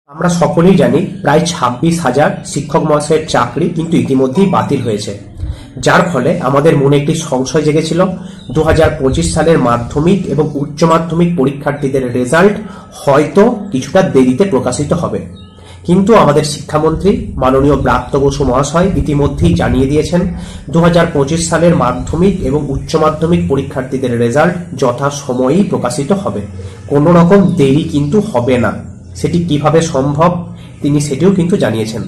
আমরা সকলেই জানি প্রায় 26,000 শিক্ষক মহাশয়ের চাকরি কিন্তু ইতিমধ্যেই বাতিল হয়েছে, যার ফলে আমাদের মনে একটি সংশয় জেগেছিল 2025 সালের মাধ্যমিক এবং উচ্চ মাধ্যমিক পরীক্ষার্থীদের রেজাল্ট হয়তো কিছুটা দেরিতে প্রকাশিত হবে। কিন্তু আমাদের শিক্ষামন্ত্রী মাননীয় ব্রাত্য বসু মহাশয় ইতিমধ্যেই জানিয়ে দিয়েছেন 2025 সালের মাধ্যমিক এবং উচ্চ মাধ্যমিক পরীক্ষার্থীদের রেজাল্ট যথাসময়েই প্রকাশিত হবে, কোনো রকম দেরি কিন্তু হবে না। সেটি কিভাবে সম্ভব তিনি সেটিও কিন্তু জানিয়েছেন।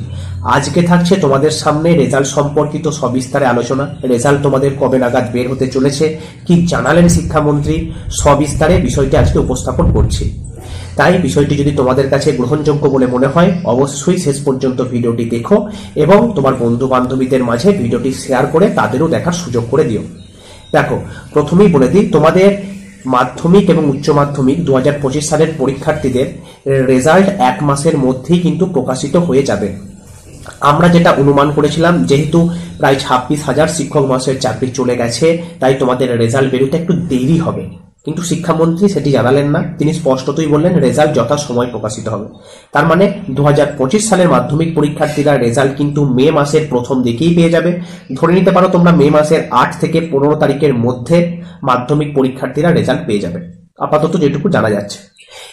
আজকে থাকছে তোমাদের সামনে রেজাল্ট সম্পর্কিত সবিস্তারে আলোচনা। রেজাল্ট তোমাদের কবে নাগাদ বের হতে চলেছে, কি জানালেন শিক্ষামন্ত্রী, সবিস্তারে বিষয়টি আজকে উপস্থাপন করছি। তাই বিষয়টি যদি তোমাদের কাছে গ্রহণযোগ্য বলে মনে হয় অবশ্যই শেষ পর্যন্ত ভিডিওটি দেখো এবং তোমার বন্ধু বান্ধবীদের মাঝে ভিডিওটি শেয়ার করে তাদেরও দেখার সুযোগ করে দিও। দেখো, প্রথমেই বলে দিই, তোমাদের মাধ্যমিক এবং উচ্চ মাধ্যমিক 2025 সালের পরীক্ষার্থীদের রেজাল্ট 1 মাসের মধ্যেই কিন্তু প্রকাশিত হয়ে যাবে। আমরা যেটা অনুমান করেছিলাম, যেহেতু প্রায় 26,000 শিক্ষক মহাশয়ের চাকরি চলে গেছে, তাই তোমাদের রেজাল্ট বেরোতে একটু দেরি হবে। কিন্তু শিক্ষামন্ত্রী সেটি জানালেন না, তিনি স্পষ্টতই বললেন রেজাল্ট যথাসময় প্রকাশিত হবে। তার মানে 2025 সালের মাধ্যমিক পরীক্ষার্থীরা রেজাল্ট কিন্তু মে মাসের প্রথম দিকেই পেয়ে যাবে। ধরে নিতে পারো তোমরা মে মাসের 8 থেকে 15 তারিখের মধ্যে মাধ্যমিক পরীক্ষার্থীরা রেজাল্ট পেয়ে যাবে, আপাতত যেটুকু জানা যাচ্ছে।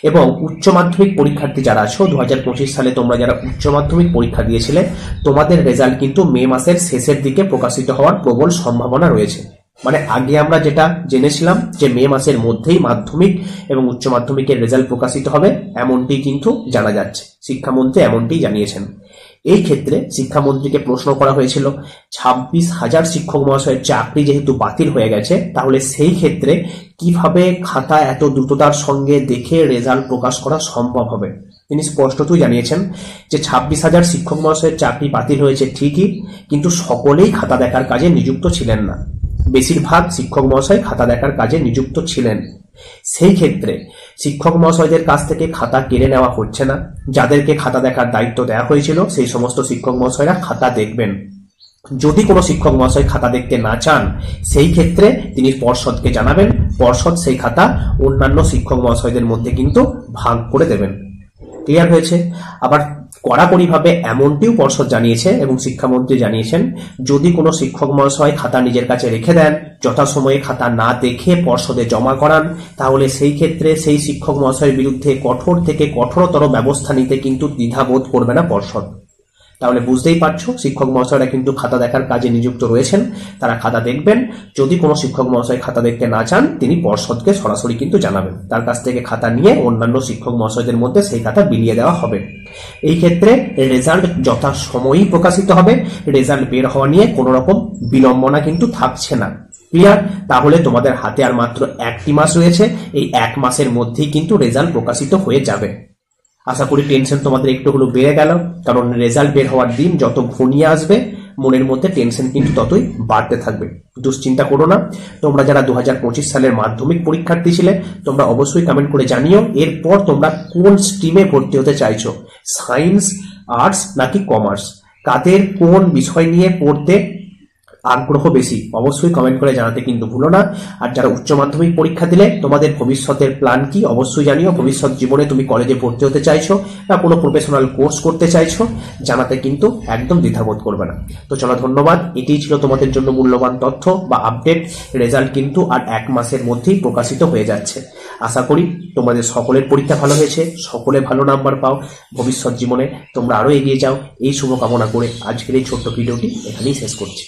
এবং উচ্চ মাধ্যমিক পরীক্ষার্থী যারা আছো 2025 সালে তোমরা যারা উচ্চ মাধ্যমিক পরীক্ষা দিয়েছিলে, তোমাদের রেজাল্ট কিন্তু মে মাসের শেষের দিকে প্রকাশিত হওয়ার প্রবল সম্ভাবনা রয়েছে। মানে আগে আমরা যেটা জেনেছিলাম যে মে মাসের মধ্যেই মাধ্যমিক এবং উচ্চ মাধ্যমিকের রেজাল্ট প্রকাশিত হবে, এমনটি কিন্তু জানা যাচ্ছে। শিক্ষামন্ত্রী এমনটি জানিয়েছেন। এই ক্ষেত্রে শিক্ষামন্ত্রীকে প্রশ্ন করা হয়েছিল 26,000 শিক্ষক মহাশয়ের চাকরি যেহেতু বাতিল হয়ে গেছে, তাহলে সেই ক্ষেত্রে কিভাবে খাতা এত দ্রুততার সঙ্গে দেখে রেজাল্ট প্রকাশ করা সম্ভব হবে। তিনি স্পষ্টতই জানিয়েছেন যে 26,000 শিক্ষক মহাশয়ের চাকরি বাতিল হয়েছে ঠিকই, কিন্তু সকলেই খাতা দেখার কাজে নিযুক্ত ছিলেন না। বেশিরভাগ শিক্ষক মহাশয় খাতা দেখার কাজে নিযুক্ত ছিলেন। সেই ক্ষেত্রে শিক্ষক মহাশয়দের কাছ থেকে খাতা কেড়ে নেওয়া হচ্ছে না। যাদেরকে খাতা দেখার দায়িত্ব দেওয়া হয়েছিল সেই সমস্ত শিক্ষক মহাশয়রা খাতা দেখবেন। যদি কোনো শিক্ষক মহাশয় খাতা দেখতে না চান, সেই ক্ষেত্রে তিনি পর্ষদকে জানাবেন, পর্ষদ সেই খাতা অন্যান্য শিক্ষক মহাশয়দের মধ্যে কিন্তু ভাগ করে দেবেন। ক্লিয়ার হয়েছে? আবার কড়াকড়িভাবে এমনটিও পর্ষদ জানিয়েছে এবং শিক্ষামন্ত্রী জানিয়েছেন, যদি কোনো শিক্ষক মহাশয় খাতা নিজের কাছে রেখে দেন, যথাসময়ে খাতা না দেখে পর্ষদে জমা করান, তাহলে সেই ক্ষেত্রে সেই শিক্ষক মহাশয়ের বিরুদ্ধে কঠোর থেকে কঠোরতর ব্যবস্থা নিতে কিন্তু দ্বিধাবোধ করবে না পর্ষদ। তাহলে বুঝতেই পারছো, শিক্ষক মহাশয়রা কিন্তু খাতা দেখার কাজে নিযুক্ত রয়েছেন, তারা খাতা দেখবেন। যদি কোনো শিক্ষক মহাশয় খাতা দেখতে না চান, তিনি পর্ষদকে সরাসরি কিন্তু জানাবেন, তার কাছ থেকে খাতা নিয়ে অন্যান্য শিক্ষক মহাশয়দের মধ্যে সেই খাতা বিলিয়ে দেওয়া হবে। এই ক্ষেত্রে রেজাল্ট যথাসময়েই প্রকাশিত হবে, রেজাল্ট বের হওয়া নিয়ে কোনো রকম বিড়ম্বনা কিন্তু থাকছে না। ক্লিয়ার? তাহলে তোমাদের হাতে আর মাত্র 1টি মাস রয়েছে, এই 1 মাসের মধ্যেই কিন্তু রেজাল্ট প্রকাশিত হয়ে যাবে। আশা করি টেনশন তোমাদের একটু হলেও বেড়ে গেল, কারণ রেজাল্ট বের হওয়ার দিন যত ঘনিয়ে আসবে মনের মধ্যে টেনশন কিন্তু ততই বাড়তে থাকবে। দুশ্চিন্তা করো না। তোমরা যারা 2025 সালের মাধ্যমিক পরীক্ষার্থী ছিলে, তোমরা অবশ্যই কমেন্ট করে জানিও এরপর তোমরা কোন স্ট্রিমে ভর্তি হতে চাইছো, সায়েন্স, আর্টস নাকি কমার্স, কাদের কোন বিষয় নিয়ে পড়তে আগ্রহ বেশি, অবশ্যই কমেন্ট করে জানাতে কিন্তু ভুলো না। আর যারা উচ্চ মাধ্যমিক পরীক্ষা দিলে তোমাদের ভবিষ্যতের প্ল্যান কি অবশ্যই জানিও। ভবিষ্যৎ জীবনে তুমি কলেজে ভর্তি হতে চাইছো না কোনো প্রফেশনাল কোর্স করতে চাইছো, জানাতে কিন্তু একদম দ্বিধাবোধ করবে না। তো চলো, ধন্যবাদ। এটাই ছিল তোমাদের জন্য মূল্যবান তথ্য বা আপডেট। রেজাল্ট কিন্তু আর 1 মাসের মধ্যেই প্রকাশিত হয়ে যাচ্ছে। আশা করি তোমাদের সকলের পরীক্ষা ভালো হয়েছে, সকলে ভালো নাম্বার পাও, ভবিষ্যৎ জীবনে তোমরা আরো এগিয়ে যাও, এই শুভকামনা করে আজকের এই ছোট্ট ভিডিওটি এখানেই শেষ করছি।